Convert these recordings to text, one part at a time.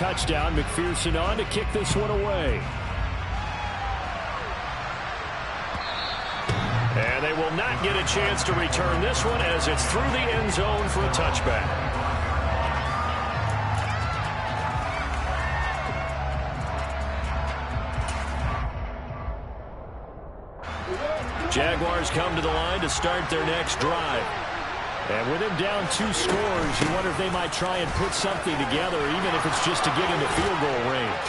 touchdown. McPherson on to kick this one away. And they will not get a chance to return this one as it's through the end zone for a touchback. Jaguars come to the line to start their next drive. And with him down 2 scores, you wonder if they might try and put something together, even if it's just to get into field goal range.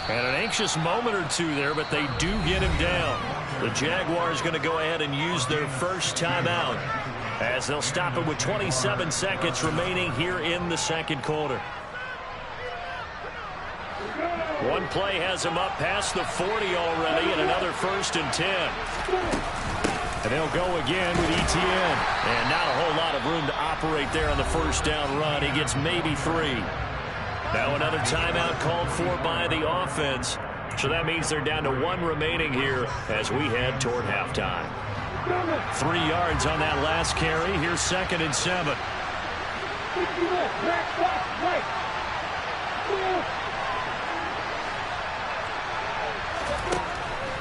And an anxious moment or two there, but they do get him down. The Jaguars going to go ahead and use their first timeout as they'll stop it with 27 seconds remaining here in the second quarter. One play has him up past the 40 already, and another 1st and 10. And they'll go again with Etienne. And not a whole lot of room to operate there on the first down run. He gets maybe 3. Now another timeout called for by the offense. So that means they're down to 1 remaining here as we head toward halftime. 3 yards on that last carry. Here's 2nd and 7.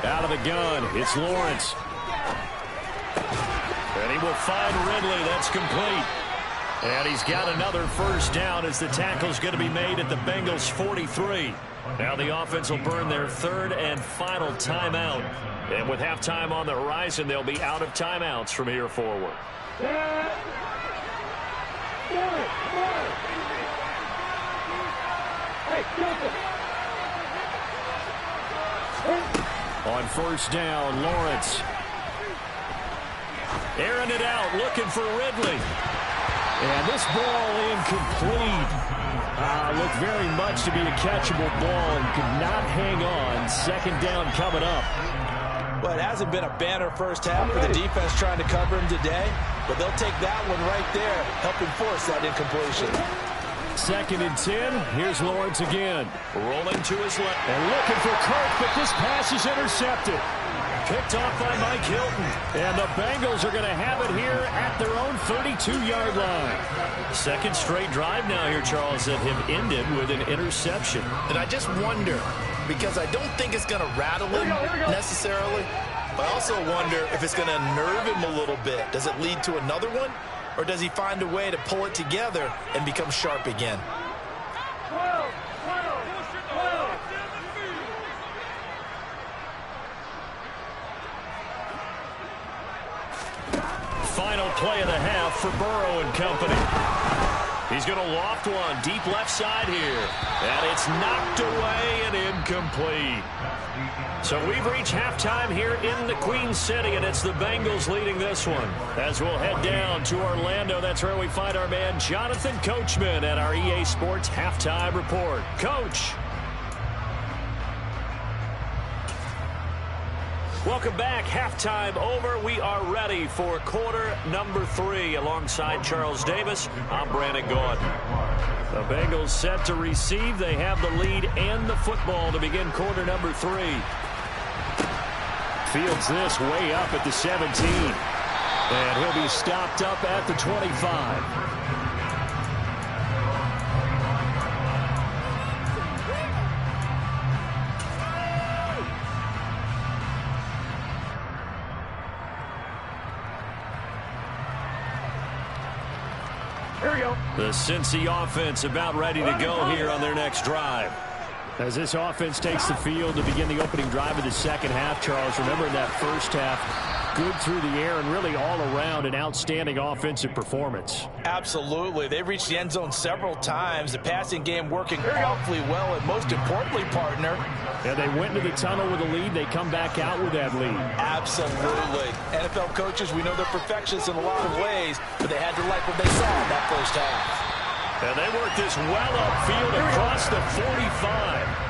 Out of the gun, it's Lawrence. And he will find Ridley. That's complete. And he's got another first down as the tackle's going to be made at the Bengals 43. Now the offense will burn their 3rd and final timeout. And with halftime on the horizon, they'll be out of timeouts from here forward. On first down, Lawrence. Airing it out, looking for Ridley. And this ball incomplete. Looked very much to be a catchable ball and could not hang on. 2nd down coming up. Well, it hasn't been a banner first half for the defense trying to cover him today, but they'll take that one right there, helping force that incompletion. 2nd and 10. Here's Lawrence again. Rolling to his left. And looking for Kirk, but this pass is intercepted. Picked off by Mike Hilton. And the Bengals are going to have it here at their own 32-yard line. 2nd straight drive now here, Charles, that have ended with an interception. And I just wonder, because I don't think it's going to rattle him necessarily, but I also wonder if it's going to nerve him a little bit. Does it lead to another one? Or does he find a way to pull it together and become sharp again? Final play of the half for Burrow and company. He's going to loft one deep left side here. And it's knocked away and incomplete. So we've reached halftime here in the Queen City, and it's the Bengals leading this one. As we'll head down to Orlando, that's where we find our man Jonathan Coachman at our EA Sports Halftime Report. Coach. Welcome back. Halftime over. We are ready for quarter number 3. Alongside Charles Davis, I'm Brandon Gaudin. The Bengals set to receive. They have the lead and the football to begin quarter number 3. Fields this way up at the 17. And he'll be stopped up at the 25. The Cincy offense about ready to go here on their next drive. As this offense takes the field to begin the opening drive of the second half, Charles, remember in that first half, good through the air and really all around an outstanding offensive performance. Absolutely. They reached the end zone several times. The passing game working awfully well, and most importantly, partner. Yeah, they went into the tunnel with a lead. They come back out with that lead. Absolutely. NFL coaches, we know they're perfectionists in a lot of ways, but they had to like what they saw in that first half. And they work this well upfield across the 45.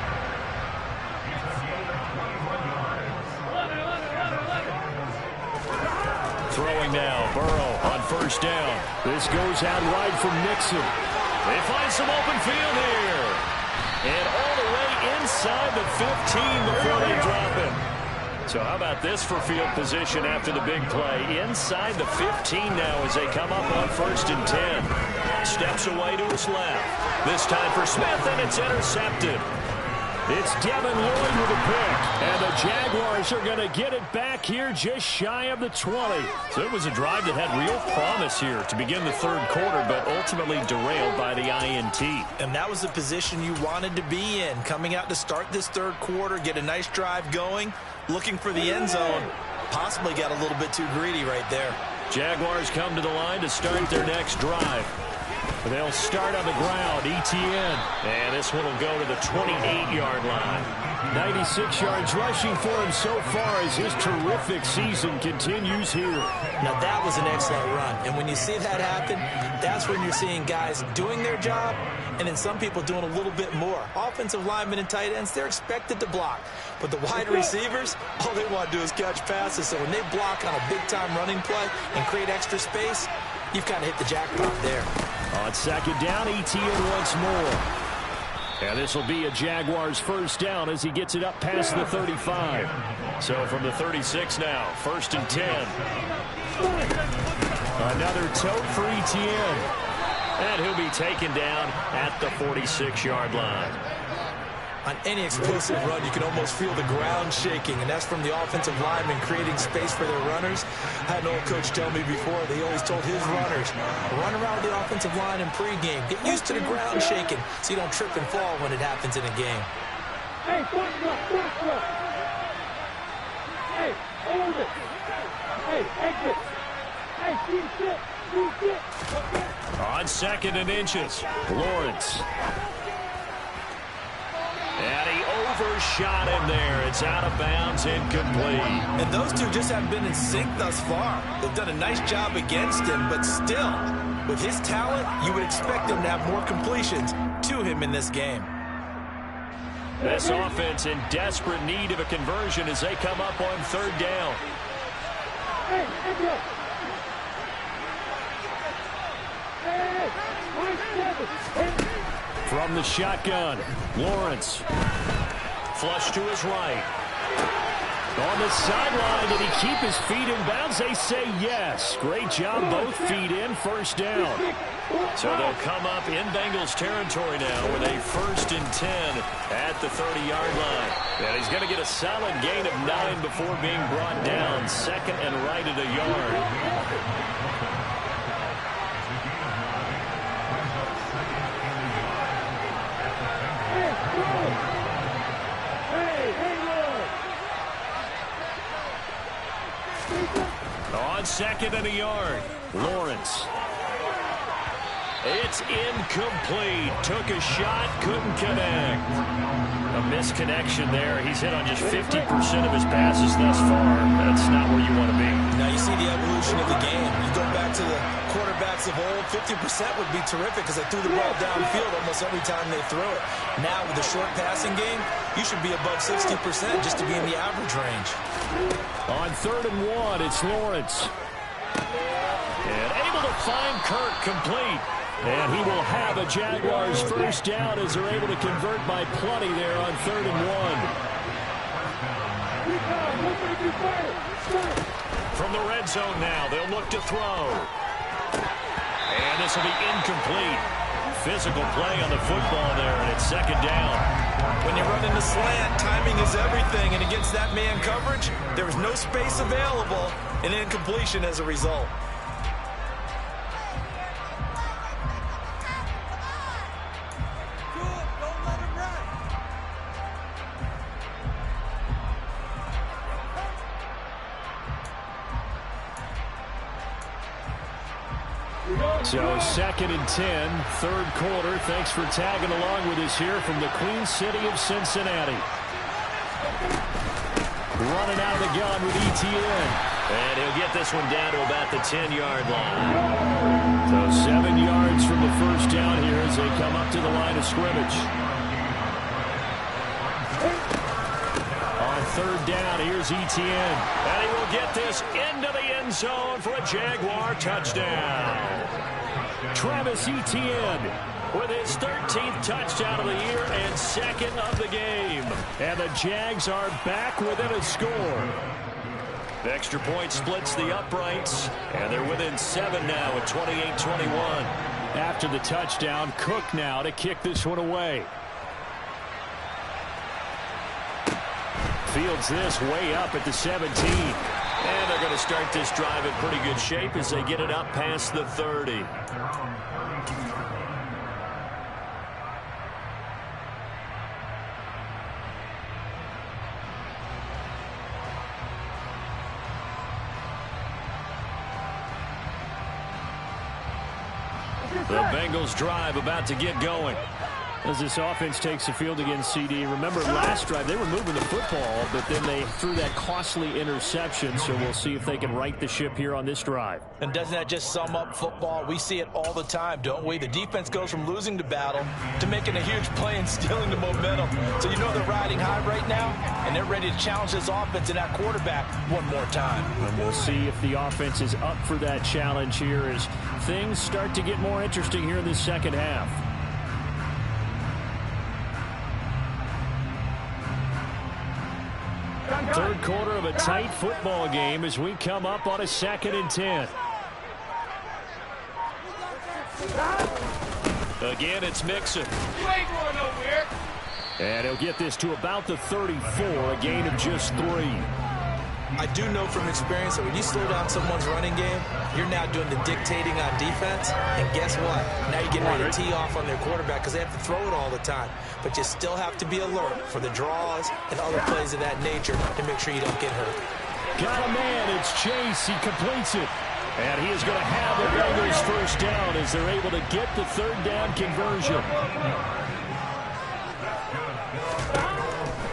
Throwing now, Burrow on first down. This goes out wide from Nixon. They find some open field here. And all the way inside the 15 before they drop him. So how about this for field position after the big play? Inside the 15 now as they come up on 1st and 10. steps away to his left. This time for Smith, and it's intercepted. It's Devin Lloyd with a pick, and the Jaguars are going to get it back here just shy of the 20. So it was a drive that had real promise here to begin the third quarter, but ultimately derailed by the INT. And that was the position you wanted to be in, coming out to start this third quarter, get a nice drive going, looking for the end zone. Possibly got a little bit too greedy right there. Jaguars come to the line to start their next drive. They'll start on the ground, ETN. And this one will go to the 28-yard line. 96 yards rushing for him so far as his terrific season continues here. Now that was an excellent run. And when you see that happen, that's when you're seeing guys doing their job and then some people doing a little bit more. Offensive linemen and tight ends, they're expected to block. But the wide receivers, all they want to do is catch passes. So when they block on a big-time running play and create extra space, you've kind of hit the jackpot there. On second down, ETN once more. And this will be a Jaguars first down as he gets it up past the 35. So from the 36 now, 1st and 10. Another tote for ETN. And he'll be taken down at the 46-yard line. On any explosive run, you can almost feel the ground shaking, and that's from the offensive linemen creating space for their runners. I had an old coach tell me before, they always told his runners, run around the offensive line in pregame. Get used to the ground shaking so you don't trip and fall when it happens in a game. Hey, hey, hold it. Hey, exit. Hey, keep it. On 2nd and inches, Lawrence. And he overshot him there. It's out of bounds, incomplete. And those two just haven't been in sync thus far. They've done a nice job against him, but still, with his talent, you would expect him to have more completions to him in this game. This offense in desperate need of a conversion as they come up on 3rd down. From the shotgun, Lawrence. Flush to his right. On the sideline, did he keep his feet in bounds? They say yes. Great job, both feet in, 1st down. So they'll come up in Bengals territory now with a 1st and 10 at the 30-yard line. And he's going to get a solid gain of 9 before being brought down. 2nd and right at a yard. On 2nd and a yard, Lawrence. It's incomplete. Took a shot, couldn't connect. A misconnection there. He's hit on just 50% of his passes thus far. That's not where you want to be. Now you see the evolution of the game. You go back to the quarterbacks of old, 50% would be terrific because they threw the ball downfield almost every time they throw it. Now with the short passing game, you should be above 60% just to be in the average range. On 3rd and 1, it's Lawrence. And able to find Kirk complete. And he will have a Jaguars first down as they're able to convert by plenty there on 3rd and 1. From the red zone now, they'll look to throw. And this will be incomplete. Physical play on the football there, and it's 2nd down. When you run in the slant, timing is everything, and against that man coverage, there was no space available, and incompletion as a result. So 2nd and 10, 3rd quarter. Thanks for tagging along with us here from the Queen City of Cincinnati. Running out of the gun with ETN. And he'll get this one down to about the 10-yard line. So 7 yards from the first down here as they come up to the line of scrimmage. On 3rd down, here's ETN. And he will get this into the end zone for a Jaguar touchdown. Travis Etienne with his 13th touchdown of the year and 2nd of the game. And the Jags are back within a score. The extra point splits the uprights, and they're within 7 now at 28-21. After the touchdown, Cook now to kick this one away. Fields this way up at the 17. And they're going to start this drive in pretty good shape as they get it up past the 30. The Bengals drive about to get going. As this offense takes the field against CD. Remember last drive, they were moving the football, but then they threw that costly interception, so we'll see if they can right the ship here on this drive. And doesn't that just sum up football? We see it all the time, don't we? The defense goes from losing the battle to making a huge play and stealing the momentum. So you know they're riding high right now, and they're ready to challenge this offense and that quarterback one more time. And we'll see if the offense is up for that challenge here as things start to get more interesting here in the second half. Third quarter of a tight football game as we come up on a 2nd and 10. Again, it's Mixon. You ain't going nowhere. And he'll get this to about the 34, a gain of just 3. I do know from experience that when you slow down someone's running game, you're now doing the dictating on defense. And guess what? Now you're getting ready to tee off on their quarterback because they have to throw it all the time. But you still have to be alert for the draws and other plays of that nature to make sure you don't get hurt. Got a man. It's Chase. He completes it. And he is going to have the Bengals first down as they're able to get the 3rd down conversion.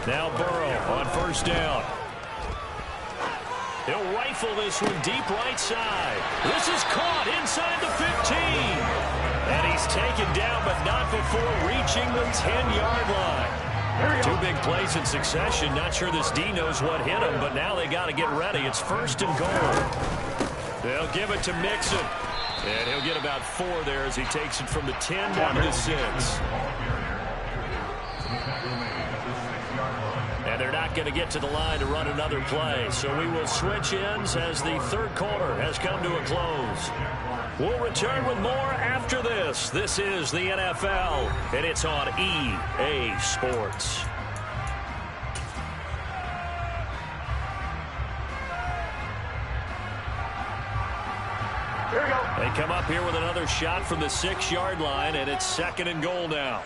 Now Burrow on 1st down. He'll rifle this one deep right side. This is caught inside the 15. And he's taken down, but not before reaching the 10-yard line. 2 big plays in succession. Not sure this D knows what hit him, but now they got to get ready. It's 1st and goal. They'll give it to Mixon. And he'll get about 4 there as he takes it from the 10 down to the 6. And they're not going to get to the line to run another play. So we will switch ends as the 3rd quarter has come to a close. We'll return with more after this. This is the NFL, and it's on EA Sports. They come up here with another shot from the 6-yard line, and it's 2nd and goal now.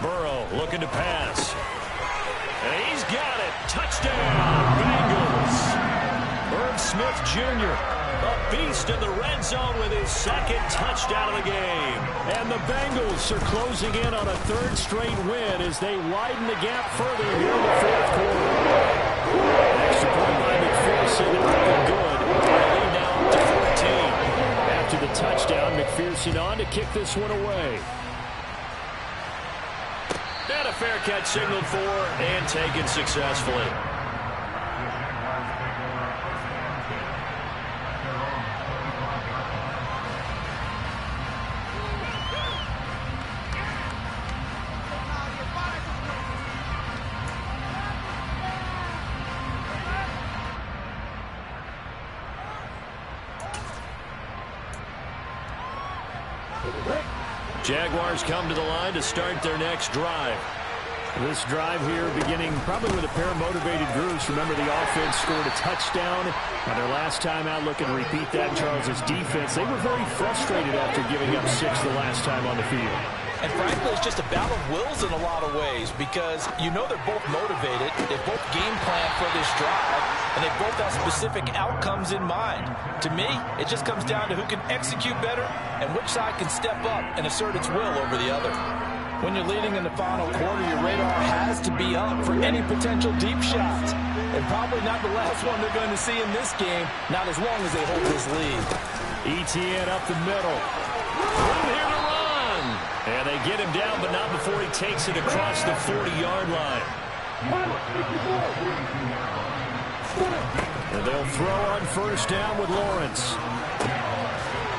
Burrow looking to pass. And he's got it. Touchdown, Bengals. Irv Smith Jr., a beast in the red zone with his 2nd touchdown of the game. And the Bengals are closing in on a 3rd straight win as they widen the gap further here in the 4th quarter. Extra point by McPherson, looking good. They now up to 14. After the touchdown, McPherson on to kick this one away. And a fair catch signaled for and taken successfully. Jaguars come to the line to start their next drive. This drive here beginning probably with a pair of motivated groups. Remember, the offense scored a touchdown on their last time out. Looking to repeat that in Charles' defense. They were very frustrated after giving up 6 the last time on the field. And frankly, it's just a battle of wills in a lot of ways because you know they're both motivated. They both game plan for this drive, and they both have specific outcomes in mind. To me, it just comes down to who can execute better and which side can step up and assert its will over the other. When you're leading in the final quarter, your radar has to be up for any potential deep shots. And probably not the last one they're going to see in this game, not as long as they hold this lead. ETN up the middle. Room here to run. And they get him down, but not before he takes it across the 40-yard line. And they'll throw on 1st down with Lawrence.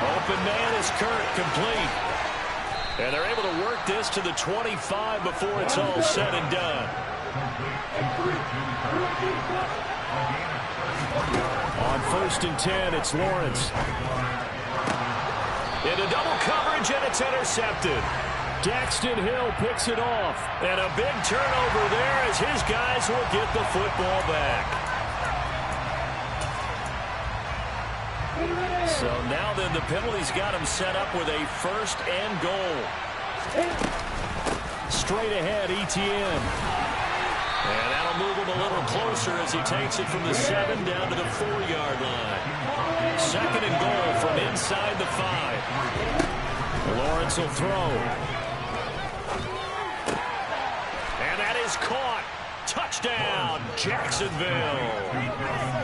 Open man is Kirk, complete. And they're able to work this to the 25 before it's all said and done. On 1st and 10, it's Lawrence. Into double coverage, and it's intercepted. Daxton Hill picks it off. And a big turnover there as his guys will get the football back. So now then the penalty's got him set up with a 1st and goal. Straight ahead, Etienne. And that'll move him a little closer as he takes it from the 7 down to the 4-yard line. 2nd and goal from inside the 5. Lawrence will throw. And that is caught. Touchdown, Jacksonville.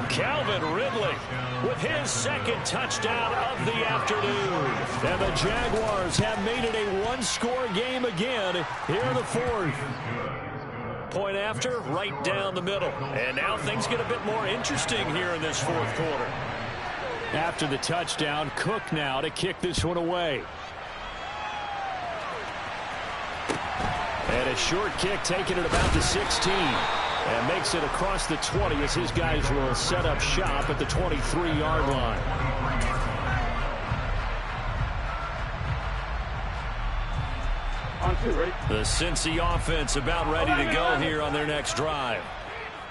Calvin Ridley with his 2nd touchdown of the afternoon. And the Jaguars have made it a 1-score game again here in the 4th. Point after, right down the middle. And now things get a bit more interesting here in this 4th quarter. After the touchdown, Cook now to kick this one away. And a short kick taken at about the 16. And makes it across the 20 as his guys will set up shop at the 23-yard line. On 2, ready? The Cincy offense about ready to go here on their next drive.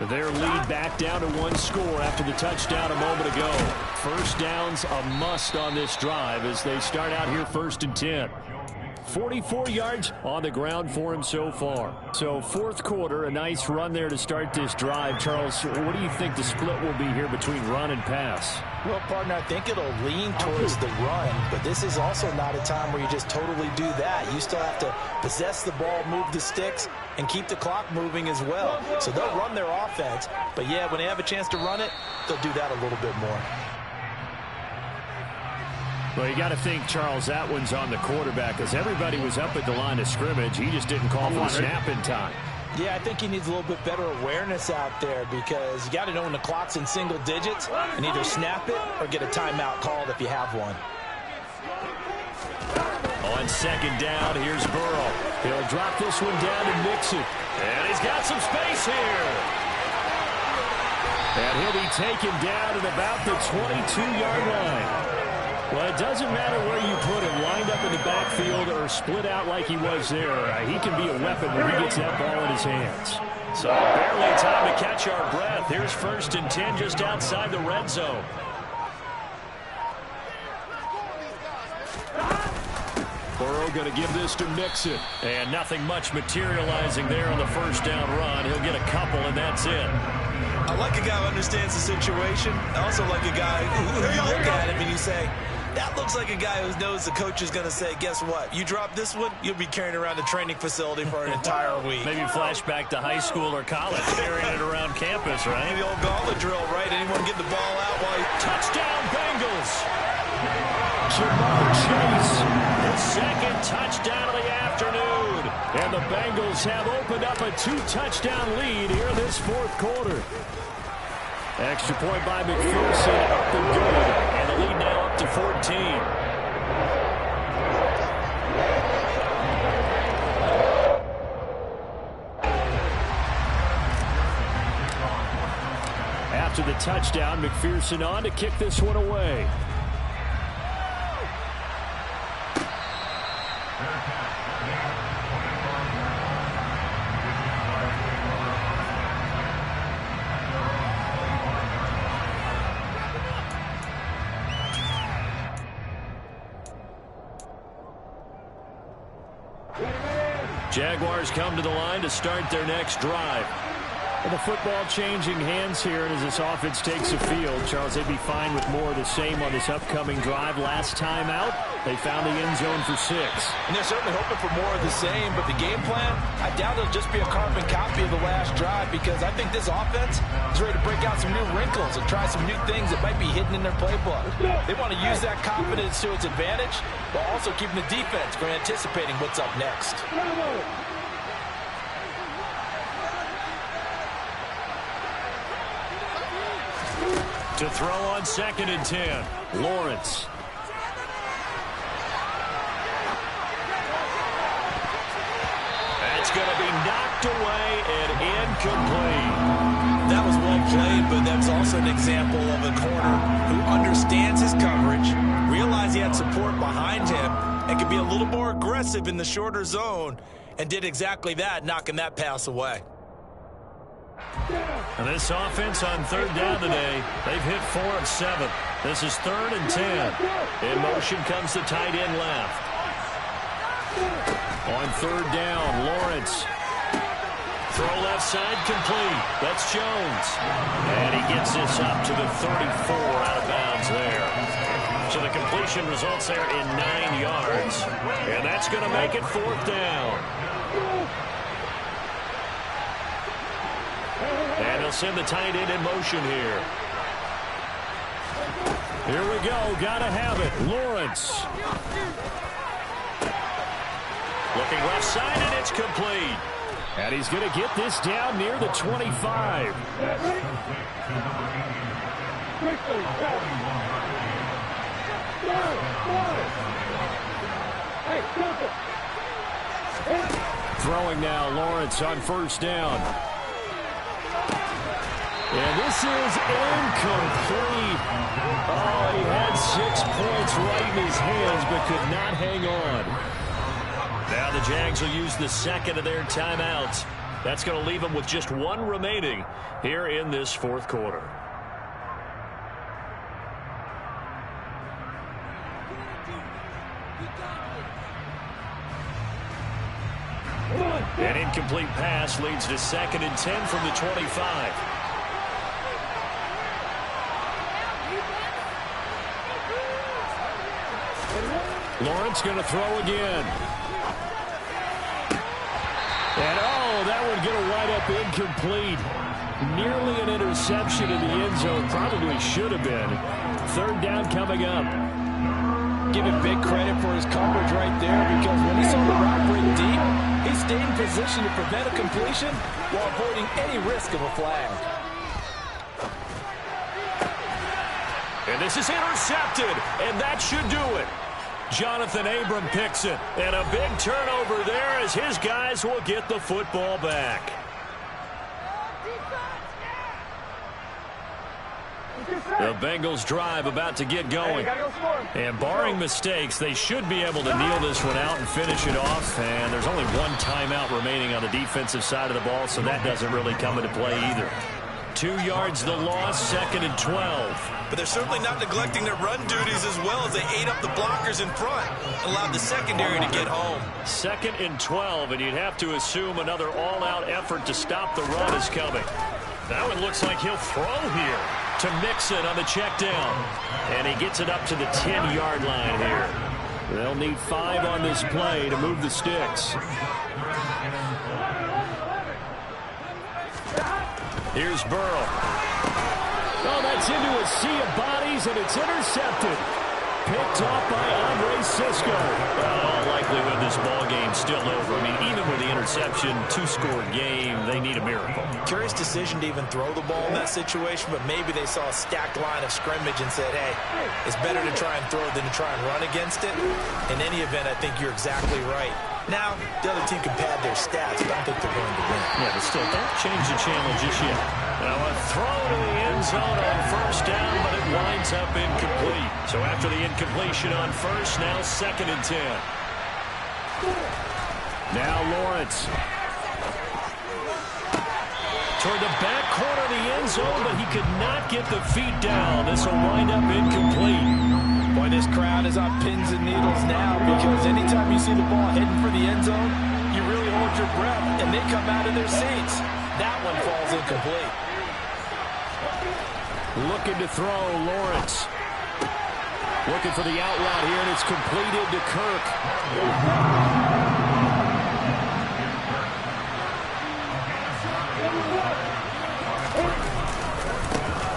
Their lead back down to 1 score after the touchdown a moment ago. First down's a must on this drive as they start out here 1st and 10. 44 yards on the ground for him so far. So 4th quarter, a nice run there to start this drive. Charles, what do you think the split will be here between run and pass? Well, partner, I think it'll lean towards the run, but this is also not a time where you just totally do that. You still have to possess the ball, move the sticks, and keep the clock moving as well. So they'll run their offense, but yeah, when they have a chance to run it, they'll do that a little bit more. Well, you got to think, Charles, that one's on the quarterback because everybody was up at the line of scrimmage. He just didn't call for a snap in time. Yeah, I think he needs a little bit better awareness out there because you got to know when the clock's in single digits and either snap it or get a timeout called if you have one. On 2nd down, here's Burrow. He'll drop this one down to Mixon. And he's got some space here. And he'll be taken down at about the 22-yard line. Well, it doesn't matter where you put him, lined up in the backfield or split out like he was there. He can be a weapon when he gets that ball in his hands. So barely time to catch our breath. Here's 1st and 10 just outside the red zone. Burrow going to give this to Mixon. And nothing much materializing there on the 1st down run. He'll get a couple, and that's it. I like a guy who understands the situation. I also like a guy who you look at him and you say, that looks like a guy who knows the coach is going to say, guess what? You drop this one, you'll be carrying around the training facility for an entire week. Maybe flashback to high school or college, carrying it around campus, right? Maybe the old gauntlet drill, right? Anyone get the ball out while you... Touchdown, Bengals! Jamar Chase, his 2nd touchdown of the afternoon. And the Bengals have opened up a 2-touchdown lead here this 4th quarter. Extra point by McPherson, up and good. And the lead now up to 14. After the touchdown, McPherson on to kick this one away. Jaguars come to the line to start their next drive. And the football changing hands here, and as this offense takes the field, Charles, they'd be fine with more of the same on this upcoming drive. Last time out, they found the end zone for 6. And they're certainly hoping for more of the same, but the game plan, I doubt it'll just be a carbon copy of the last drive because I think this offense is ready to break out some new wrinkles and try some new things that might be hidden in their playbook. They want to use that confidence to its advantage while also keeping the defense from anticipating what's up next. To throw on 2nd and 10, Lawrence. That's it's going to be knocked away and incomplete. That was well played, but that's also an example of a corner who understands his coverage, realized he had support behind him, and could be a little more aggressive in the shorter zone, and did exactly that, knocking that pass away. And this offense on third down today, they've hit 4 of 7. This is 3rd and 10. In motion comes the tight end left. On third down, Lawrence. Throw left side complete. That's Jones. And he gets this up to the 34 out of bounds there. So the completion results there in 9 yards. And that's going to make it 4th down. And they'll send the tight end in motion here. Here we go. Got to have it. Lawrence. Looking left side, and it's complete. And he's going to get this down near the 25. Throwing now, Lawrence on first down. And this is incomplete. Oh, he had 6 points right in his hands, but could not hang on. Now the Jags will use the second of their timeouts. That's going to leave them with just 1 remaining here in this 4th quarter. An incomplete pass leads to 2nd and 10 from the 25. Lawrence going to throw again. And, oh, that one going to wind up incomplete. Nearly an interception in the end zone. Probably should have been. 3rd down coming up. Give him big credit for his coverage right there, because when he saw the route break deep, he stayed in position to prevent a completion while avoiding any risk of a flag. And this is intercepted, and that should do it. Jonathan Abram picks it, and a big turnover there as his guys will get the football back. The Bengals drive about to get going. And barring mistakes, they should be able to kneel this one out and finish it off. And there's only 1 timeout remaining on the defensive side of the ball, so that doesn't really come into play either. 2 yards the loss, 2nd and 12. But they're certainly not neglecting their run duties as well as they ate up the blockers in front, allowed the secondary to get home. 2nd and 12, and you'd have to assume another all-out effort to stop the run is coming. Now it looks like he'll throw here to Mixon on the check down. And he gets it up to the 10-yard line here. They'll need 5 on this play to move the sticks. Here's Burrow. Oh, that's into a sea of bodies, and it's intercepted. Picked off by Andre Cisco. All likelihood this ball game's still over. I mean, even with the interception, 2-score game, they need a miracle. Curious decision to even throw the ball in that situation, but maybe they saw a stacked line of scrimmage and said, hey, it's better to try and throw than to try and run against it. In any event, I think you're exactly right. Now, the other team can pad their stats, but I don't think they're going to win. Yeah, but still, don't change the channel just yet. Now a throw to the end zone on first down, but it winds up incomplete. So after the incompletion on first, now 2nd and 10. Now Lawrence. Toward the back corner of the end zone, but he could not get the feet down. This will wind up incomplete. Boy, this crowd is on pins and needles now, because anytime you see the ball heading for the end zone, you really hold your breath, and they come out of their seats. That one falls incomplete. Looking to throw, Lawrence. Looking for the out route here, and it's completed to Kirk.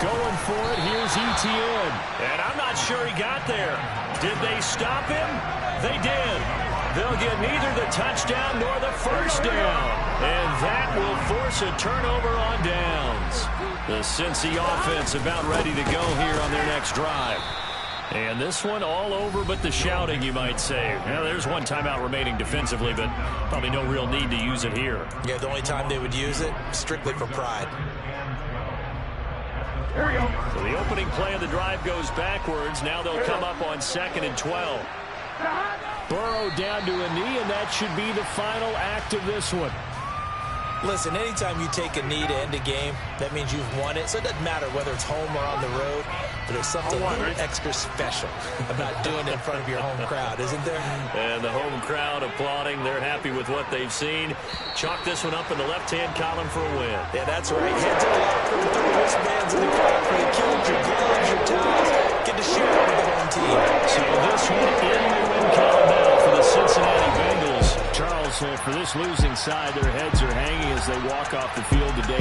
Going for it, here's Etienne. And I'm not sure he got there. Did they stop him? They did. They'll get neither the touchdown nor the first down. And that will force a turnover on downs. The Cincy offense about ready to go here on their next drive. And this one all over but the shouting, you might say. Well, there's one timeout remaining defensively, but probably no real need to use it here. Yeah, the only time they would use it, strictly for pride. Here we go. So the opening play of the drive goes backwards. Now they'll come up on 2nd and 12. Burrow down to a knee, and that should be the final act of this one. Listen, anytime you take a knee to end a game, that means you've won it. So it doesn't matter whether it's home or on the road, but there's something a little extra special about doing it in front of your home crowd, isn't there? And the home crowd applauding. They're happy with what they've seen. Chalk this one up in the left-hand column for a win. Yeah, that's right. Head to the locker room, throw the wristbands in the crowd for the kills, your gloves, your towels. Get to share it with the home team. So this one in the win column now for the Cincinnati Bengals. Charles, for this losing side, their heads are hanging as they walk off the field today.